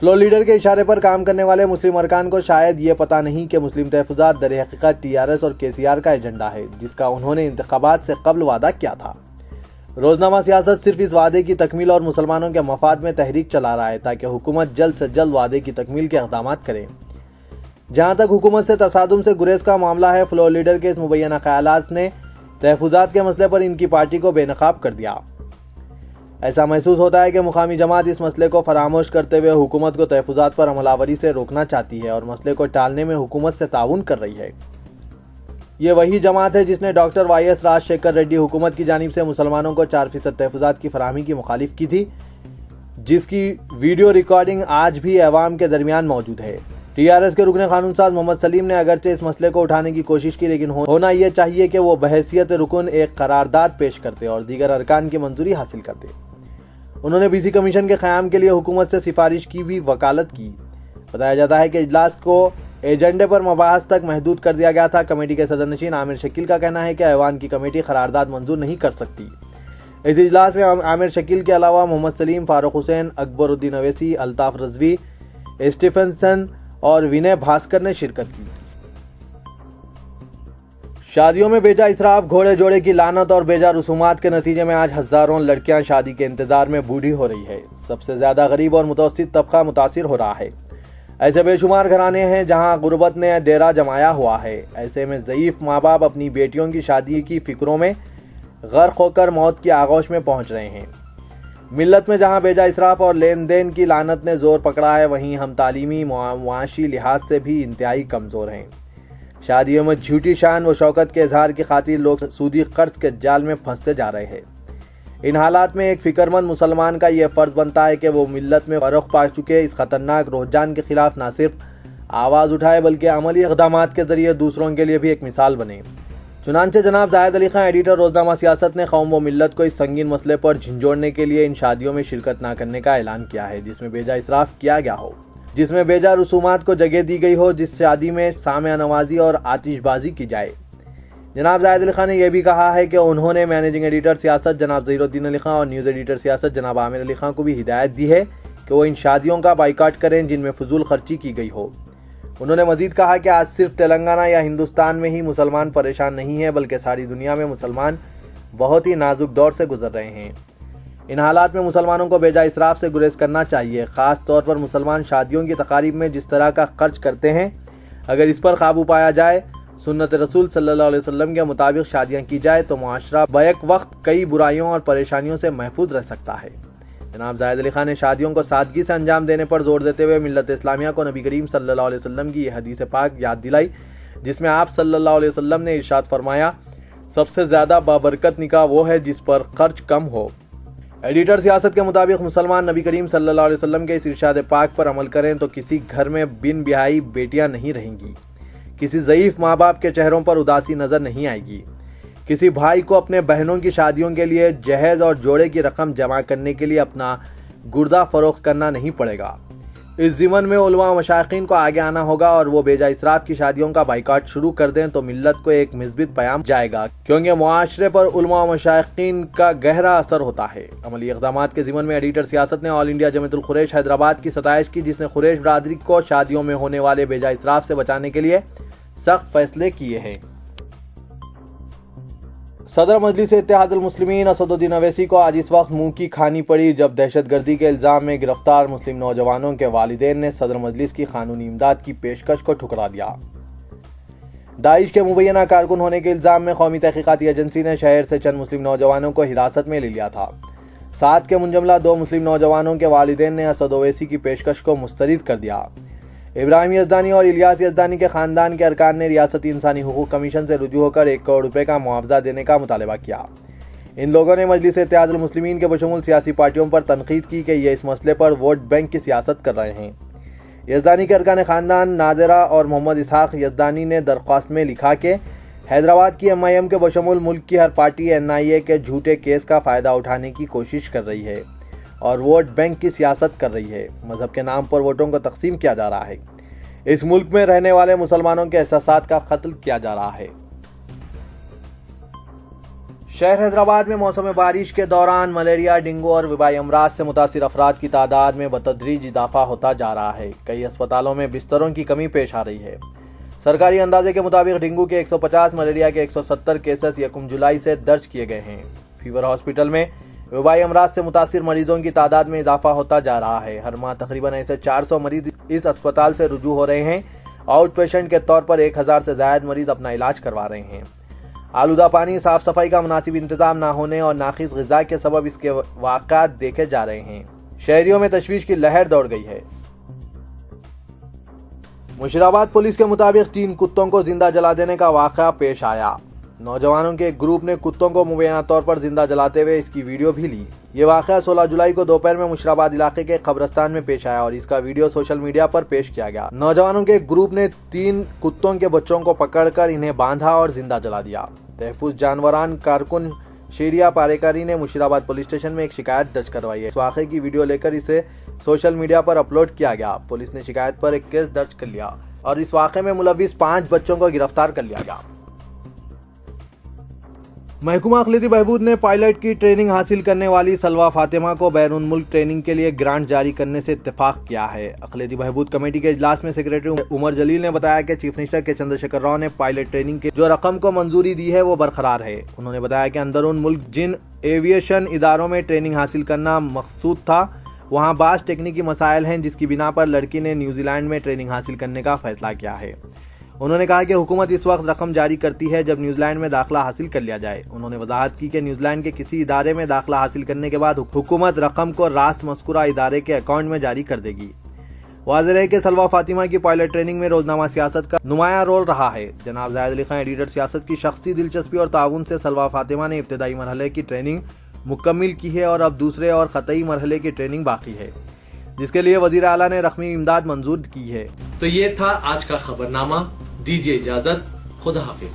Floor leader کے اشارے پر کام کرنے والے مسلم ارکان کو شاید یہ پتہ نہیں کہ مسلم تحفظات در حقیقت TRS اور KCR کا ایجنڈا ہے، جس کا انہوں نے انتخابات سے قبل وعدہ کیا تھا۔ روزنامہ سیاست صرف اس وعدے کی تکمیل اور مسلمانوں کے مفاد میں تحریک چلا رہا ہے تاکہ حکومت جلد سے جلد وعدے کی تکمیل کے اقدامات کرے۔ جہاں تک حکومت سے تصادم سے گریز کا معاملہ ہے، فلور لیڈر کے اس مبینہ خیالات نے تحفظات کے مسئلے پر ان کی پارٹی کو بے نقاب کر دیا۔ ایسا محسوس ہوتا ہے کہ مقامی جماعت اس مسئلے کو فراموش کرتے ہوئے حکومت کو تحفظات پر عمل آوری سے روکنا چاہتی ہے اور مسئلے کو ٹالنے میں حکومت سے تعاون کر رہی ہے۔ یہ وہی جماعت ہے جس نے ڈاکٹر YS راجشیکھر ریڈی حکومت کی جانب سے مسلمانوں کو 4% تحفظات کی فراہمی کی مخالف کی تھی، جس کی ویڈیو ریکارڈنگ آج بھی عوام کے درمیان موجود ہے۔ TRS کے رکن قانون ساز محمد سلیم نے اگرچہ اس مسئلے کو اٹھانے کی کوشش کی، لیکن ہونا یہ چاہیے کہ وہ بحیثیت رکن ایک قرارداد پیش کرتے اور دیگر ارکان کی منظوری حاصل کرتے۔ انہوں نے BC کمیشن کے قیام کے لیے حکومت سے سفارش کی بھی وکالت کی۔ بتایا جاتا ہے کہ اجلاس کو ایجنڈے پر مباحث تک محدود کر دیا گیا تھا۔ کمیٹی کے صدر نشین عامر شکیل کا کہنا ہے کہ ایوان کی کمیٹی قرارداد منظور نہیں کر سکتی۔ اس اجلاس میں عامر شکیل کے علاوہ محمد سلیم، فاروق حسین، اکبر الدین اویسی، الطاف رضوی، اسٹیفنسن اور ونے بھاسکر نے شرکت کی۔ شادیوں میں بیجا اسراف، گھوڑے جوڑے کی لعنت اور بیجا رسومات کے نتیجے میں آج ہزاروں لڑکیاں شادی کے انتظار میں بوڑھی ہو رہی ہے۔ سب سے زیادہ غریب اور متوسط طبقہ متاثر ہو رہا ہے۔ ایسے بے شمار گھرانے ہیں جہاں غربت نے ڈیرا جمایا ہوا ہے۔ ایسے میں ضعیف ماں باپ اپنی بیٹیوں کی شادی کی فکروں میں غرق ہو کر موت کی آغوش میں پہنچ رہے ہیں۔ ملت میں جہاں بیجا اسراف اور لین دین کی لعنت نے زور پکڑا ہے، وہیں ہم تعلیمی معاشی لحاظ سے بھی انتہائی کمزور ہیں۔ شادیوں میں جھوٹی شان و شوکت کے اظہار کی خاطر لوگ سودی قرض کے جال میں پھنستے جا رہے ہیں۔ ان حالات میں ایک فکر مند مسلمان کا یہ فرض بنتا ہے کہ وہ ملت میں فروغ پا چکے اس خطرناک رجحان کے خلاف نہ صرف آواز اٹھائے بلکہ عملی اقدامات کے ذریعے دوسروں کے لیے بھی ایک مثال بنے۔ چنانچہ جناب زاہد علی خان، ایڈیٹر روزنامہ سیاست، نے قوم و ملت کو اس سنگین مسئلے پر جھنجھوڑنے کے لیے ان شادیوں میں شرکت نہ کرنے کا اعلان کیا ہے جس میں بیجا اسراف کیا گیا ہو، جس میں بیجا رسومات کو جگہ دی گئی ہو، جس شادی میں سامعہ نوازی اور آتش بازی کی جائے۔ جناب زاہد علی خان نے یہ بھی کہا ہے کہ انہوں نے مینیجنگ ایڈیٹر سیاست جناب ظہیر الدین علی خان اور نیوز ایڈیٹر سیاست جناب عامر علی خان کو بھی ہدایت دی ہے کہ وہ ان شادیوں کا بائیکاٹ کریں جن میں فضول خرچی کی گئی ہو۔ انہوں نے مزید کہا کہ آج صرف تلنگانہ یا ہندوستان میں ہی مسلمان پریشان نہیں ہیں بلکہ ساری دنیا میں مسلمان بہت ہی نازک دور سے گزر رہے ہیں۔ ان حالات میں مسلمانوں کو بیجا اسراف سے گریز کرنا چاہیے۔ خاص طور پر مسلمان شادیوں کی تقاریب میں جس طرح کا خرچ کرتے ہیں، اگر اس پر قابو پایا جائے، سنت رسول صلی اللہ علیہ وسلم کے مطابق شادیاں کی جائے تو معاشرہ بیک وقت کئی برائیوں اور پریشانیوں سے محفوظ رہ سکتا ہے۔ جناب زاہد علی خان نے شادیوں کو سادگی سے انجام دینے پر زور دیتے ہوئے ملت اسلامیہ کو نبی کریم صلی اللہ علیہ وسلم کی یہ حدیث پاک یاد دلائی جس میں آپ صلی اللہ علیہ وسلم نے ارشاد فرمایا، سب سے زیادہ بابرکت نکاح وہ ہے جس پر خرچ کم ہو۔ ایڈیٹر سیاست کے مطابق مسلمان نبی کریم صلی اللہ علیہ وسلم کے اس ارشاد پاک پر عمل کریں تو کسی گھر میں بن بیاہی بیٹیاں نہیں رہیں گی، کسی ضعیف ماں باپ کے چہروں پر اداسی نظر نہیں آئے گی، کسی بھائی کو اپنے بہنوں کی شادیوں کے لیے جہیز اور جوڑے کی رقم جمع کرنے کے لیے اپنا گردہ فروخت کرنا نہیں پڑے گا۔ اس ضمن میں علماء و مشائخین کو آگے آنا ہوگا اور وہ بیجا اسراف کی شادیوں کا بائیکاٹ شروع کر دیں تو ملت کو ایک مثبت پیام جائے گا، کیونکہ معاشرے پر علماء و مشائخین کا گہرا اثر ہوتا ہے۔ عملی اقدامات کے ضمن میں ایڈیٹر سیاست نے آل انڈیا جمعیت القریش حیدرآباد کی ستائش کی جس نے قریش برادری کو شادیوں میں ہونے والے بیجا اسراف سے بچانے کے لیے سخت فیصلے کیے ہیں۔ صدر مجلس اتحاد المسلمین اسد الدین اویسی کو آج اس وقت منہ کی کھانی پڑی جب دہشت گردی کے الزام میں گرفتار مسلم نوجوانوں کے والدین نے صدر مجلس کی قانونی امداد کی پیشکش کو ٹھکرا دیا۔ داعش کے مبینہ کارکن ہونے کے الزام میں قومی تحقیقاتی ایجنسی نے شہر سے چند مسلم نوجوانوں کو حراست میں لے لیا تھا۔ 7 کے منجملہ 2 مسلم نوجوانوں کے والدین نے اسد اویسی کی پیشکش کو مسترد کر دیا۔ ابراہیم یزدانی اور الیاس یزدانی کے خاندان کے ارکان نے ریاستی انسانی حقوق کمیشن سے رجوع ہو کر 1 کروڑ روپے کا معاوضہ دینے کا مطالبہ کیا۔ ان لوگوں نے مجلس اتحاد المسلمین کے بشمول سیاسی پارٹیوں پر تنقید کی کہ یہ اس مسئلے پر ووٹ بینک کی سیاست کر رہے ہیں۔ یزدانی کے ارکان خاندان نادرہ اور محمد اسحاق یزدانی نے درخواست میں لکھا کہ حیدرآباد کی MIM کے بشمول ملک کی ہر پارٹی NIA کے جھوٹے کیس کا فائدہ اٹھانے کی کوشش کر رہی ہے اور ووٹ بینک کی سیاست کر رہی ہے۔ مذہب کے نام پر ووٹوں کو تقسیم کیا جا رہا ہے۔ اس ملک میں رہنے والے مسلمانوں کے احساسات کا قتل کیا جا رہا ہے۔ شہر حیدرآباد میں موسم بارش کے دوران ملیریا، ڈینگو اور وبائی امراض سے متاثر افراد کی تعداد میں بتدریج اضافہ ہوتا جا رہا ہے۔ کئی اسپتالوں میں بستروں کی کمی پیش آ رہی ہے۔ سرکاری اندازے کے مطابق ڈینگو کے 150، ملیریا کے 170 کیسز 1 جولائی سے درج کیے گئے ہیں۔ فیور ہاسپٹل میں وبائی امراض سے متاثر مریضوں کی تعداد میں اضافہ ہوتا جا رہا ہے۔ ہر ماہ تقریباً ایسے 400 مریض اس اسپتال سے رجوع ہو رہے ہیں۔ آؤٹ پیشنٹ کے طور پر 1000 سے زائد مریض اپنا علاج کروا رہے ہیں۔ آلودہ پانی، صاف صفائی کا مناسب انتظام نہ ہونے اور ناقص غذا کے سبب اس کے واقعات دیکھے جا رہے ہیں۔ شہریوں میں تشویش کی لہر دوڑ گئی ہے۔ مشیرآباد پولیس کے مطابق 3 کتوں کو زندہ جلا دینے کا واقعہ پیش آیا۔ نوجوانوں کے ایک گروپ نے کتوں کو مبینہ طور پر زندہ جلاتے ہوئے اس کی ویڈیو بھی لی۔ یہ واقعہ 16 جولائی کو دوپہر میں مشیرآباد علاقے کے قبرستان میں پیش آیا اور اس کا ویڈیو سوشل میڈیا پر پیش کیا گیا۔ نوجوانوں کے ایک گروپ نے 3 کتوں کے بچوں کو پکڑ کر انہیں باندھا اور زندہ جلا دیا۔ تحفظ جانوران کارکن شیریا پاریکاری نے مشیرآباد پولیس اسٹیشن میں ایک شکایت درج کروائی ہے۔ اس واقعے کی ویڈیو لے کر اسے سوشل میڈیا پر اپلوڈ کیا گیا۔ پولیس نے شکایت پر ایک کیس درج کر لیا اور اس واقعے میں ملوث 5 بچوں کو گرفتار کر لیا گیا۔ محکمہ اقلیتی بہبود نے پائلٹ کی ٹریننگ حاصل کرنے والی سلویٰ فاطمہ کو بیرون ملک ٹریننگ کے لیے گرانٹ جاری کرنے سے اتفاق کیا ہے۔ اقلیتی بہبود کمیٹی کے اجلاس میں سیکریٹری عمر جلیل نے بتایا کہ چیف منسٹر کے چندر شیکھر راؤ نے پائلٹ ٹریننگ کے جو رقم کو منظوری دی ہے وہ برقرار ہے۔ انہوں نے بتایا کہ اندرون ملک جن ایویشن اداروں میں ٹریننگ حاصل کرنا مقصود تھا وہاں بعض تکنیکی مسائل ہیں جس کی بنا پر لڑکی نے نیوزی لینڈ میں ٹریننگ حاصل کرنے کا فیصلہ کیا ہے۔ انہوں نے کہا کہ حکومت اس وقت رقم جاری کرتی ہے جب نیوزی لینڈ میں داخلہ حاصل کر لیا جائے۔ انہوں نے وضاحت کی کہ نیوزی لینڈ کے کسی ادارے میں داخلہ حاصل کرنے کے بعد حکومت رقم کو راست مذکورہ ادارے کے اکاؤنٹ میں جاری کر دے گی۔ واضح ہے کہ سلویٰ فاطمہ کی پائلٹ ٹریننگ میں روزنامہ سیاست کا نمایاں رول رہا ہے۔ جناب زاہد علی خان ایڈیٹر سیاست کی شخصی دلچسپی اور تعاون سے سلویٰ فاطمہ نے ابتدائی مرحلے کی ٹریننگ مکمل کی ہے اور اب دوسرے اور قطعی مرحلے کی ٹریننگ باقی ہے جس کے لیے وزیر اعلیٰ نے رقمی امداد منظور کی ہے۔ تو یہ تھا آج کا خبرنامہ۔ دیجیے اجازت، خدا حافظ۔